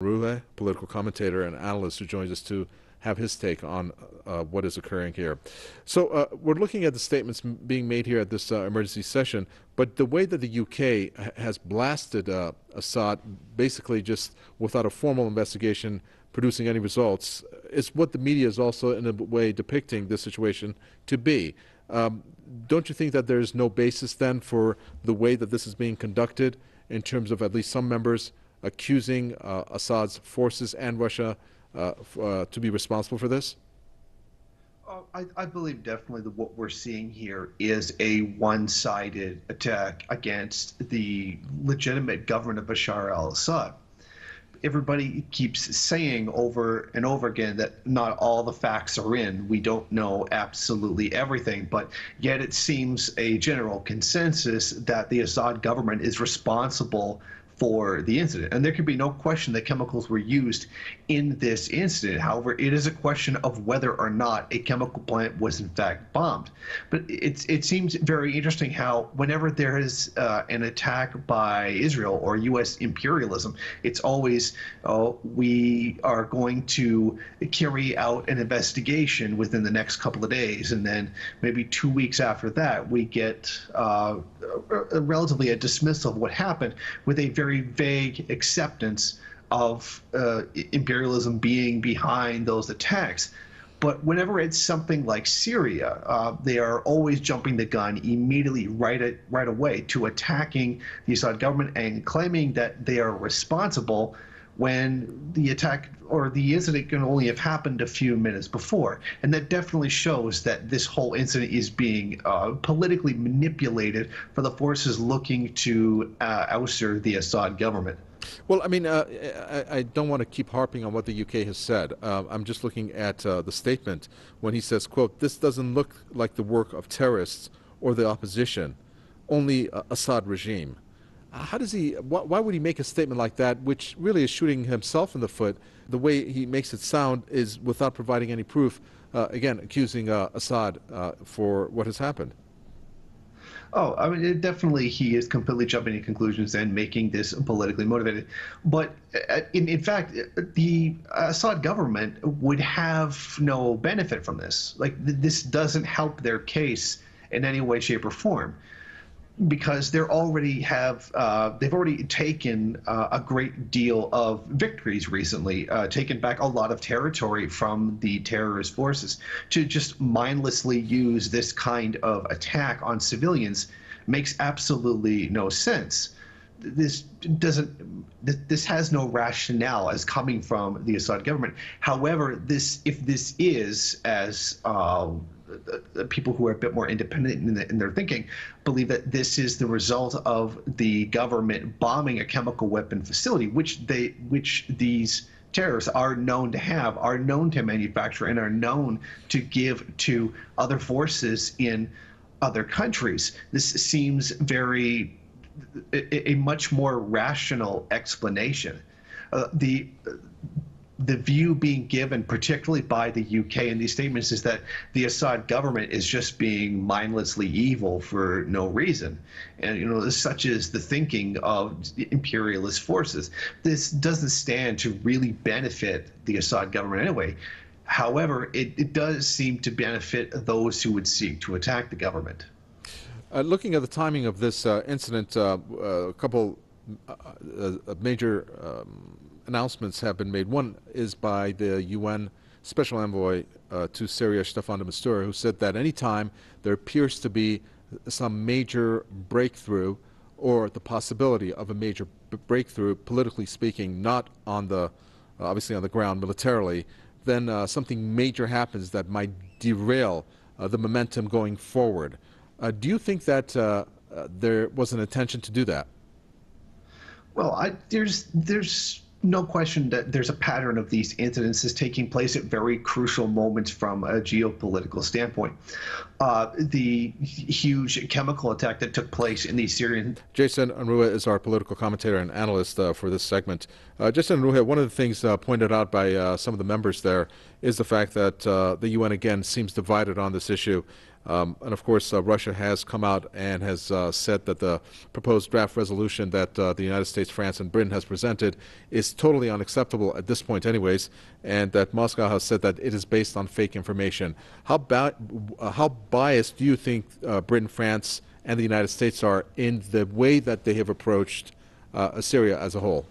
Unruhe, political commentator and analyst, who joins us to have his take on what is occurring here. So we're looking at the statements being made here at this emergency session, but the way that the UK has blasted Assad, basically just without a formal investigation producing any results, is what the media is also in a way depicting this situation to be. Don't you think that there's no basis then for the way that this is being conducted in terms of at least some members accusing Assad's forces and Russia to be responsible for this? I believe definitely that what we're seeing here is a one-sided attack against the legitimate government of Bashar al-Assad. Everybody keeps saying over and over again that not all the facts are in. We don't know absolutely everything, but yet it seems a general consensus that the Assad government is responsible for the incident. And there can be no question that chemicals were used in this incident. However, it is a question of whether or not a chemical plant was in fact bombed. But it seems very interesting how whenever there is an attack by Israel or U.S. imperialism, it's always, oh, we are going to carry out an investigation within the next couple of days. And then maybe 2 weeks after that, we get relatively a dismissal of what happened with a very vague acceptance of imperialism being behind those attacks. But whenever it's something like Syria, they are always jumping the gun immediately right away to attacking the Assad government and claiming that they are responsible when the attack or the incident can only have happened a few minutes before. And that definitely shows that this whole incident is being politically manipulated for the forces looking to oust the Assad government. Well, I mean, I don't want to keep harping on what the UK has said. I'm just looking at the statement when he says, quote, "This doesn't look like the work of terrorists or the opposition, only Assad regime." How does he, why would he make a statement like that, which really is shooting himself in the foot? The way he makes it sound is without providing any proof, again, accusing Assad for what has happened. Oh, I mean, definitely he is completely jumping to conclusions and making this politically motivated. But in fact, the Assad government would have no benefit from this. Like, this doesn't help their case in any way, shape, or form, because they've already taken a great deal of victories recently, taken back a lot of territory from the terrorist forces. To just mindlessly use this kind of attack on civilians makes absolutely no sense. This has no rationale as coming from the Assad government. However, if this is, as people who are a bit more independent in their thinking believe, that this is the result of the government bombing a chemical weapon facility, which these terrorists are known to have, are known to manufacture, and are known to give to other forces in other countries. This seems a much more rational explanation. The view being given, particularly by the UK in these statements, is that the Assad government is just being mindlessly evil for no reason. And, such is the thinking of imperialist forces. This doesn't stand to really benefit the Assad government anyway. However, it does seem to benefit those who would seek to attack the government. Looking at the timing of this incident, a couple major announcements have been made. One is by the UN Special Envoy to Syria, Staffan de Mistura, who said that anytime there appears to be some major breakthrough or the possibility of a major breakthrough, politically speaking, not on the obviously on the ground militarily, then something major happens that might derail the momentum going forward. Do you think that there was an intention to do that? Well, there's no question that there's a pattern of these incidences taking place at very crucial moments from a geopolitical standpoint. The huge chemical attack that took place in the Syrian... Jason Unruhe is our political commentator and analyst for this segment. Jason Unruhe, one of the things pointed out by some of the members there is the fact that the UN again seems divided on this issue. And of course, Russia has come out and has said that the proposed draft resolution that the United States, France, and Britain has presented is totally unacceptable at this point anyways, and that Moscow has said that it is based on fake information. How biased do you think Britain, France, and the United States are in the way that they have approached Syria as a whole?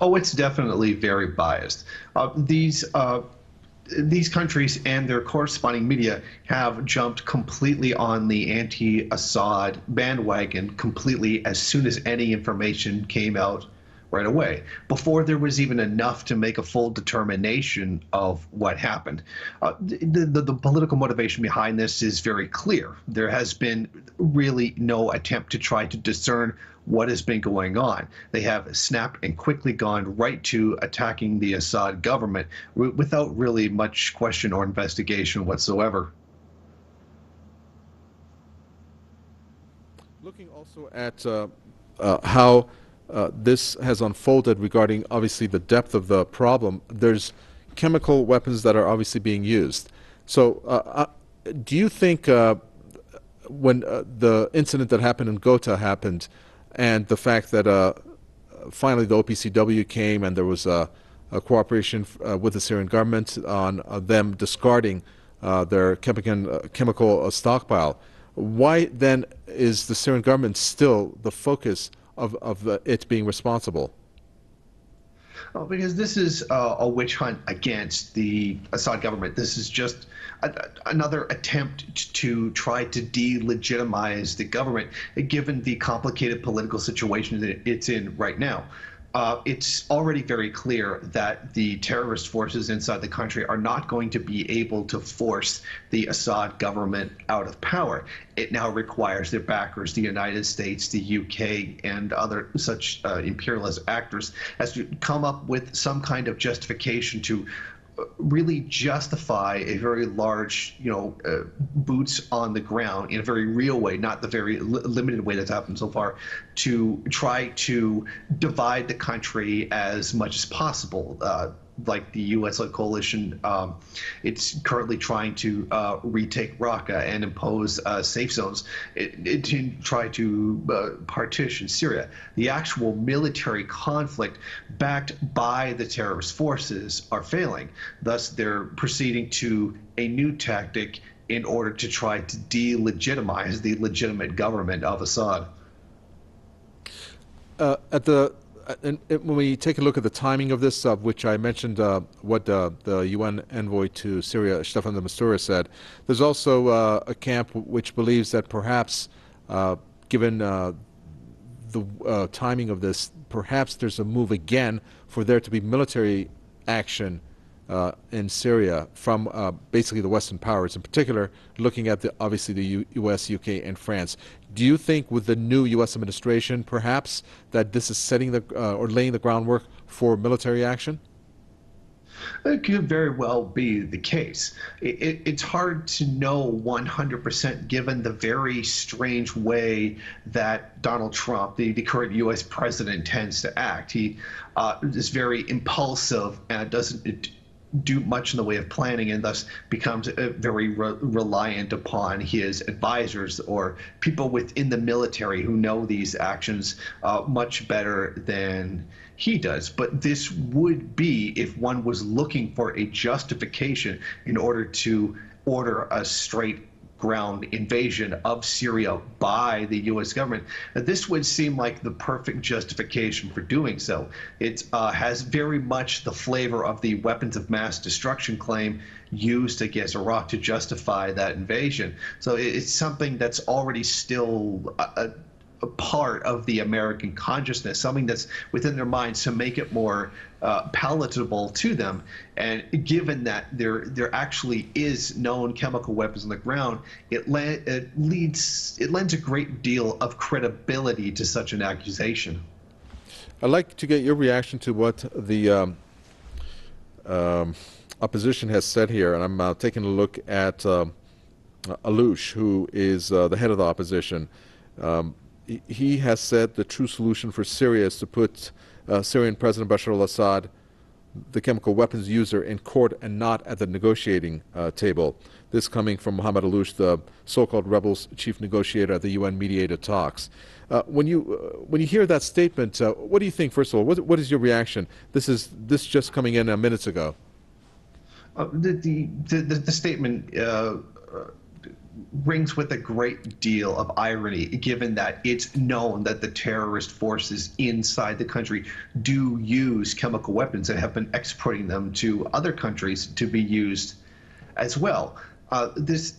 Oh, it's definitely very biased. These countries and their corresponding media have jumped completely on the anti-Assad bandwagon completely as soon as any information came out right away, before there was even enough to make a full determination of what happened. The political motivation behind this is very clear. There has been really no attempt to try to discern what has been going on. They have snapped and quickly gone right to attacking the Assad government without really much question or investigation whatsoever. Looking also at how this has unfolded regarding obviously the depth of the problem, there's chemical weapons that are obviously being used. So do you think when the incident that happened in Ghouta happened, and the fact that finally the OPCW came and there was a cooperation with the Syrian government on them discarding their chemical stockpile, why then is the Syrian government still the focus of it being responsible? Well, because this is a witch hunt against the Assad government. This is just another attempt to try to delegitimize the government, given the complicated political situation that it's in right now. It's already very clear that the terrorist forces inside the country are not going to be able to force the Assad government out of power. It now requires their backers, the United States, the UK, and other such imperialist actors, has to come up with some kind of justification to really justify a very large, boots on the ground in a very real way, not the very limited way that's happened so far, to try to divide the country as much as possible. Like the U.S.-led coalition, it's currently trying to retake Raqqa and impose safe zones to try to partition Syria. The actual military conflict backed by the terrorist forces are failing. Thus, they're proceeding to a new tactic in order to try to delegitimize the legitimate government of Assad. When we take a look at the timing of this, which I mentioned what the UN envoy to Syria, Staffan de Mistura, said, there's also a camp which believes that perhaps, given the timing of this, perhaps there's a move again for there to be military action in Syria from basically the Western powers, in particular looking at obviously the U.S., UK, and France. Do you think with the new U.S. administration, perhaps, that this is setting or laying the groundwork for military action? It could very well be the case. It's hard to know 100% given the very strange way that Donald Trump, the current U.S. president, tends to act. He is very impulsive and doesn't do much in the way of planning, and thus becomes very reliant upon his advisors or people within the military who know these actions much better than he does. But this would be if one was looking for a justification in order to order a straight ground invasion of Syria by the U.S. government. This would seem like the perfect justification for doing so. It has very much the flavor of the weapons of mass destruction claim used against Iraq to justify that invasion. So it's something that's already still a part of the American consciousness, something that's within their minds to make it more palatable to them. And given that there actually is known chemical weapons on the ground, it lends a great deal of credibility to such an accusation. I'd like to get your reaction to what the opposition has said here, and I'm taking a look at Alouche, who is the head of the opposition. He has said the true solution for Syria is to put Syrian President Bashar al-Assad, the chemical weapons user, in court and not at the negotiating table. This coming from Mohammed Aloush, the so-called rebels' chief negotiator at the UN mediated talks. When you hear that statement, what do you think? First of all, what is your reaction? This just coming in minutes ago. The statement rings with a great deal of irony, given that it's known that the terrorist forces inside the country do use chemical weapons and have been exporting them to other countries to be used as well. This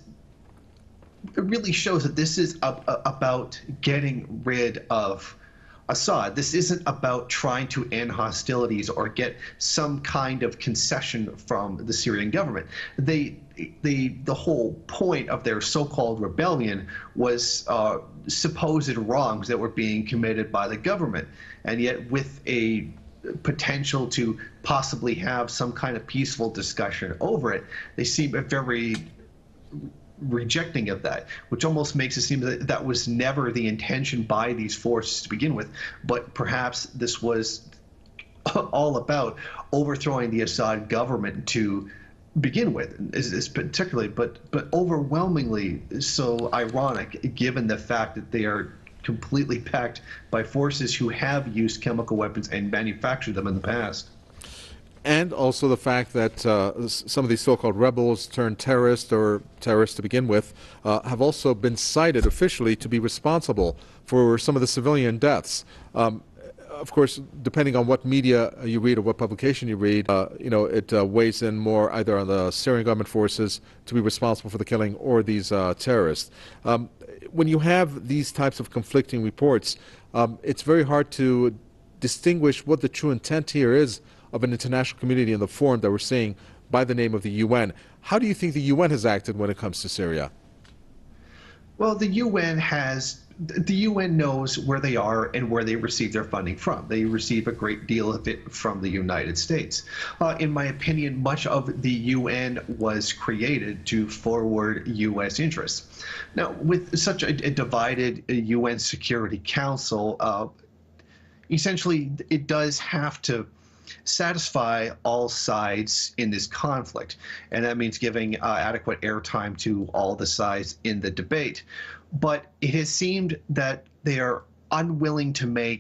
really shows that this is about getting rid of Assad. This isn't about trying to end hostilities or get some kind of concession from the Syrian government. The whole point of their so-called rebellion was supposed wrongs that were being committed by the government, and yet with a potential to possibly have some kind of peaceful discussion over it, they seem very rejecting of that, which almost makes it seem that that was never the intention by these forces to begin with, but perhaps this was all about overthrowing the Assad government to begin with, is particularly, but overwhelmingly so ironic, given the fact that they are completely backed by forces who have used chemical weapons and manufactured them in the past. And also the fact that some of these so-called rebels turned terrorists, or terrorists to begin with, have also been cited officially to be responsible for some of the civilian deaths. Of course, depending on what media you read or what publication you read, it weighs in more either on the Syrian government forces to be responsible for the killing or these terrorists. When you have these types of conflicting reports, it's very hard to distinguish what the true intent here is of an international community in the form that we're seeing by the name of the UN. How do you think the UN has acted when it comes to Syria? Well, the UN knows where they are and where they receive their funding from. They receive a great deal of it from the United States. In my opinion, much of the UN was created to forward U.S. interests. Now, with such a divided UN Security Council, essentially it does have to satisfy all sides in this conflict, and that means giving adequate airtime to all the sides in the debate. But it has seemed that they are unwilling to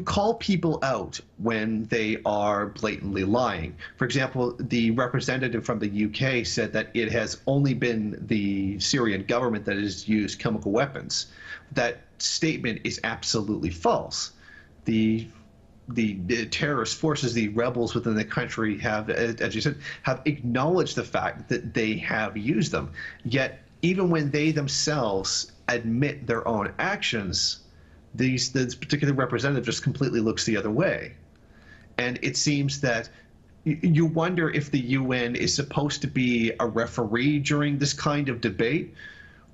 call people out when they are blatantly lying. For example, the representative from the UK said that it has only been the Syrian government that has used chemical weapons. That statement is absolutely false. The terrorist forces, the rebels within the country have, as you said, have acknowledged the fact that they have used them. Yet, even when they themselves admit their own actions, this particular representative just completely looks the other way. And it seems that you wonder if the UN is supposed to be a referee during this kind of debate,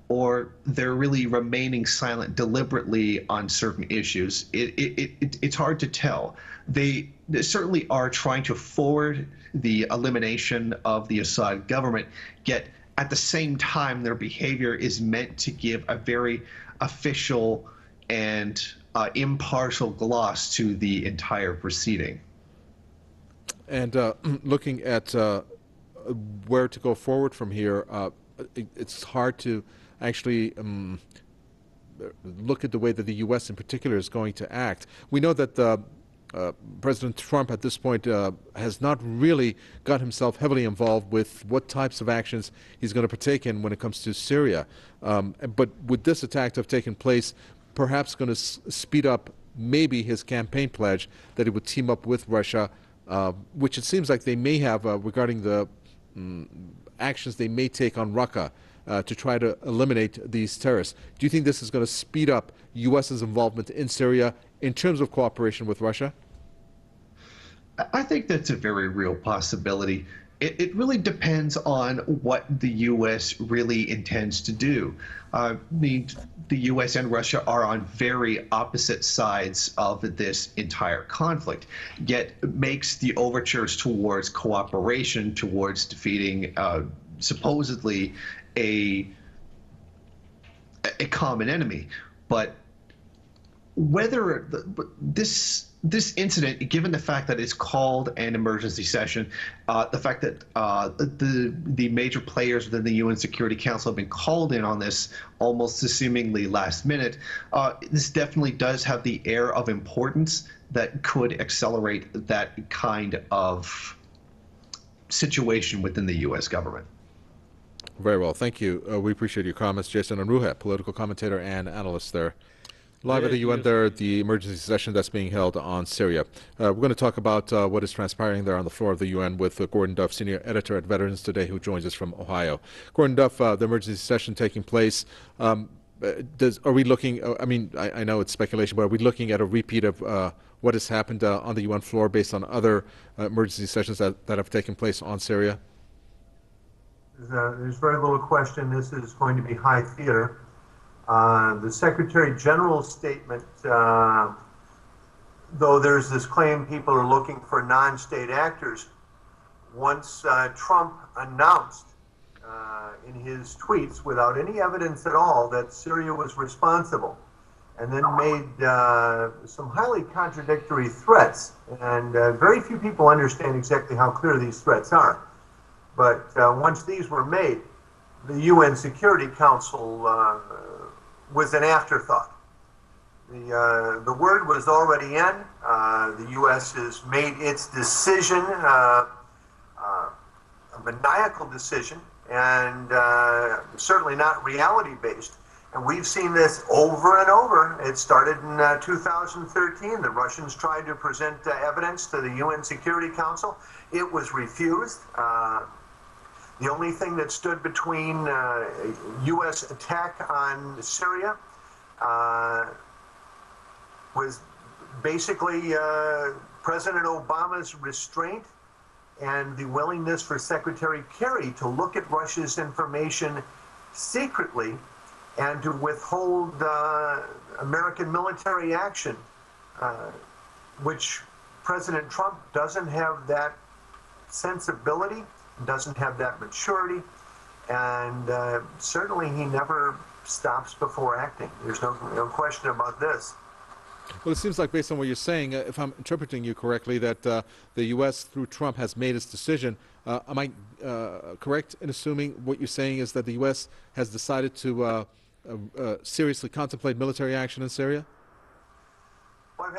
or they're really remaining silent deliberately on certain issues. It's hard to tell. They certainly are trying to forward the elimination of the Assad government, yet at the same time their behavior is meant to give a very official and impartial gloss to the entire proceeding. And looking at where to go forward from here, it's hard to actually look at the way that the U.S. in particular is going to act. We know that President Trump at this point has not really got himself heavily involved with what types of actions he's going to partake in when it comes to Syria. But with this attack to have taken place, perhaps going to speed up maybe his campaign pledge that he would team up with Russia, which it seems like they may have regarding the actions they may take on Raqqa to try to eliminate these terrorists. Do you think this is going to speed up U.S.'s involvement in Syria in terms of cooperation with Russia? I think that's a very real possibility. It really depends on what the U.S. really intends to do. I mean, the U.S. and Russia are on very opposite sides of this entire conflict, yet makes the overtures towards cooperation, towards defeating supposedly a common enemy. But whether this this incident, given the fact that it's called an emergency session, the fact that the major players within the UN Security Council have been called in on this almost seemingly last minute, this definitely does have the air of importance that could accelerate that kind of situation within the U.S. government. Very well, thank you. We appreciate your comments, Jason Unruhe, political commentator and analyst there. Live at the UN there, the emergency session that's being held on Syria. We're going to talk about what is transpiring there on the floor of the UN with Gordon Duff, senior editor at Veterans Today, who joins us from Ohio. Gordon Duff, the emergency session taking place, are we looking, I know it's speculation, but are we looking at a repeat of what has happened on the UN floor based on other emergency sessions that have taken place on Syria? There's very little question this is going to be high theater. The Secretary General's statement, though there's this claim people are looking for non-state actors, once Trump announced in his tweets, without any evidence at all, that Syria was responsible, and then made some highly contradictory threats. And very few people understand exactly how clear these threats are. But once these were made, the UN Security Council was an afterthought. The word was already in. The U.S. has made its decision, a maniacal decision, and certainly not reality-based. And we've seen this over and over. It started in 2013. The Russians tried to present evidence to the UN Security Council. It was refused. The only thing that stood between a U.S. attack on Syria was basically President Obama's restraint and the willingness for Secretary Kerry to look at Russia's information secretly and to withhold American military action, which President Trump doesn't have that sensibility, doesn't have that maturity, and certainly he never stops before acting. There's no question about this. Well, it seems like, based on what you're saying, if I'm interpreting you correctly, that the U.S. through Trump has made its decision. Am I correct in assuming what you're saying is that the U.S. has decided to seriously contemplate military action in Syria? Well,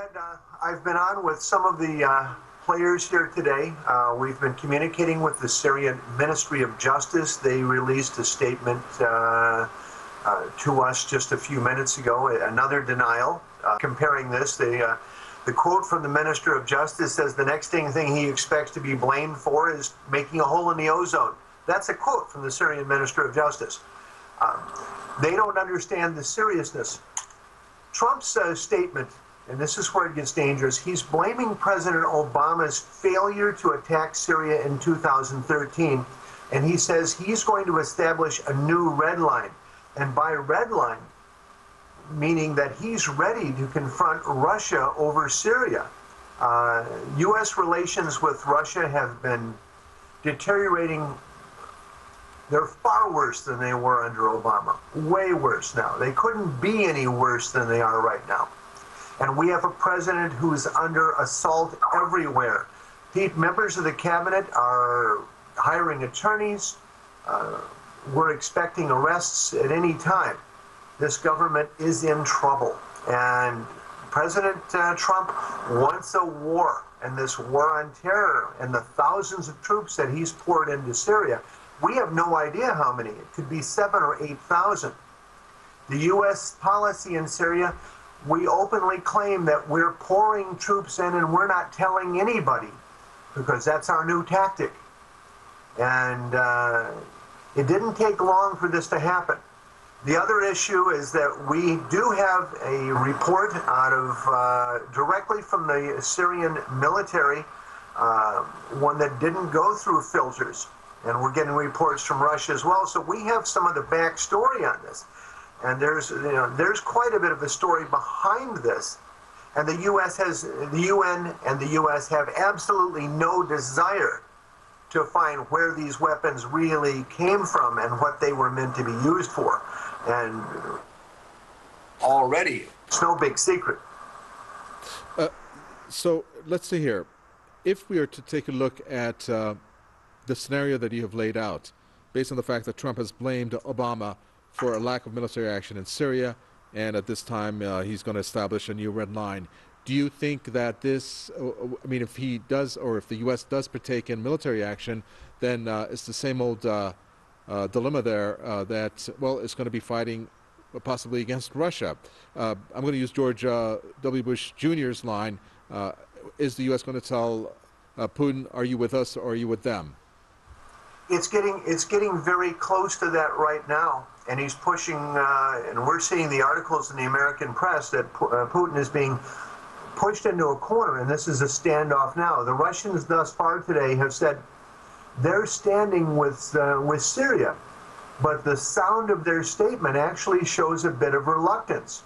I've been on with some of the players here today. We've been communicating with the Syrian Ministry of Justice. They released a statement to us just a few minutes ago, another denial. Comparing this, the quote from the Minister of Justice says the next thing he expects to be blamed for is making a hole in the ozone. That's a quote from the Syrian Minister of Justice. They don't understand the seriousness. Trump's statement, and this is where it gets dangerous, he's blaming President Obama's failure to attack Syria in 2013, and he says he's going to establish a new red line. And by red line, meaning that he's ready to confront Russia over Syria. U.S. relations with Russia have been deteriorating. They're far worse than they were under Obama, way worse now. They couldn't be any worse than they are right now. And we have a president who's under assault everywhere. Members of the cabinet are hiring attorneys. We're expecting arrests at any time. This government is in trouble. And President Trump wants a war, and this war on terror and the thousands of troops that he's poured into Syria. We have no idea how many. It could be 7,000 or 8,000. The U.S. policy in Syria, we openly claim that we're pouring troops in and we're not telling anybody, because that's our new tactic. And it didn't take long for this to happen. The other issue is that we do have a report out of directly from the Syrian military, one that didn't go through filters, and we're getting reports from Russia as well. So we have some of the backstory on this, and there's quite a bit of a story behind this. And the UN and the U.S. have absolutely no desire to find where these weapons really came from and what they were meant to be used for. And already, it's no big secret. So let's see here. If we are to take a look at the scenario that you have laid out, based on the fact that Trump has blamed Obama for a lack of military action in Syria, and at this time he's going to establish a new red line. Do you think that this, I mean, if he does, or if the U.S. does partake in military action, then it's the same old dilemma there that, well, it's going to be fighting possibly against Russia. I'm going to use George W. Bush Jr.'s line. Is the U.S. going to tell Putin, are you with us or are you with them? It's getting very close to that right now, and he's pushing, and we're seeing the articles in the American press that Putin is being pushed into a corner, and this is a standoff now. The Russians thus far today have said they're standing with Syria, but the sound of their statement actually shows a bit of reluctance.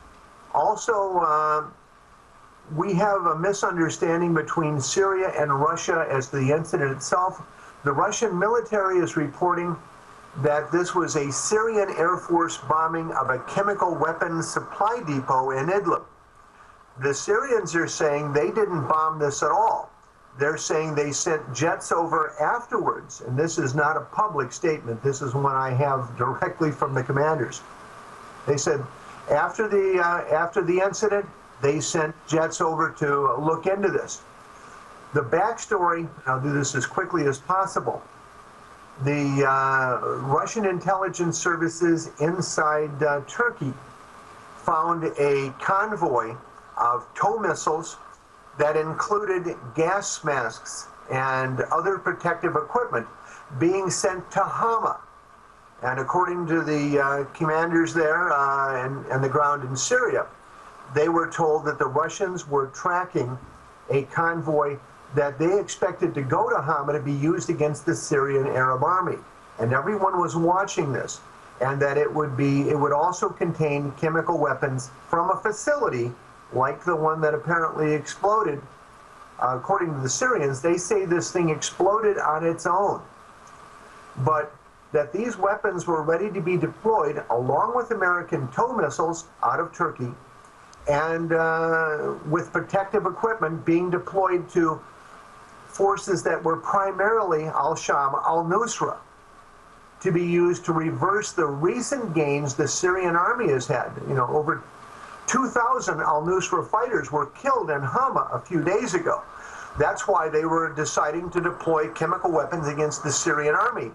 Also, we have a misunderstanding between Syria and Russia as to the incident itself. The Russian military is reporting that this was a Syrian Air Force bombing of a chemical weapons supply depot in Idlib. The Syrians are saying they didn't bomb this at all. They're saying they sent jets over afterwards, and this is not a public statement. This is one I have directly from the commanders. They said after the incident, they sent jets over to look into this. The backstory, I'll do this as quickly as possible. The Russian intelligence services inside Turkey found a convoy of tow missiles that included gas masks and other protective equipment being sent to Hama. And according to the commanders there and the ground in Syria, they were told that the Russians were tracking a convoy that they expected to go to Hama to be used against the Syrian Arab army. And everyone was watching this, and that it would also contain chemical weapons from a facility like the one that apparently exploded. According to the Syrians, they say this thing exploded on its own, but that these weapons were ready to be deployed along with American tow missiles out of Turkey, and with protective equipment being deployed to forces that were primarily al-Sham, al-Nusra, to be used to reverse the recent gains the Syrian army has had. You know, over 2,000 al-Nusra fighters were killed in Hama a few days ago. That's why they were deciding to deploy chemical weapons against the Syrian army.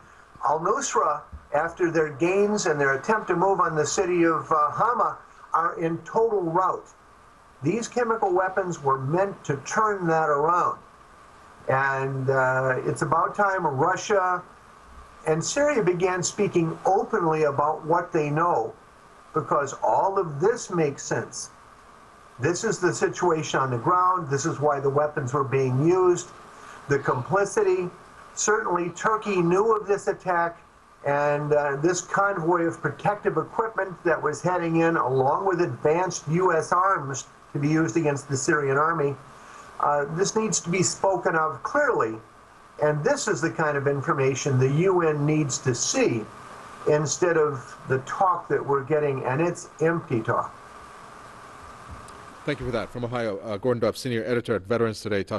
Al-Nusra, after their gains and their attempt to move on the city of Hama, are in total rout. These chemical weapons were meant to turn that around. And it's about time Russia and Syria began speaking openly about what they know, because all of this makes sense. This is the situation on the ground. This is why the weapons were being used. The complicity. Certainly Turkey knew of this attack, and this convoy of protective equipment that was heading in along with advanced U.S. arms to be used against the Syrian army. This needs to be spoken of clearly, and this is the kind of information the UN needs to see instead of the talk that we're getting, and it's empty talk. Thank you for that. From Ohio, Gordon Duff, senior editor at Veterans Today, talking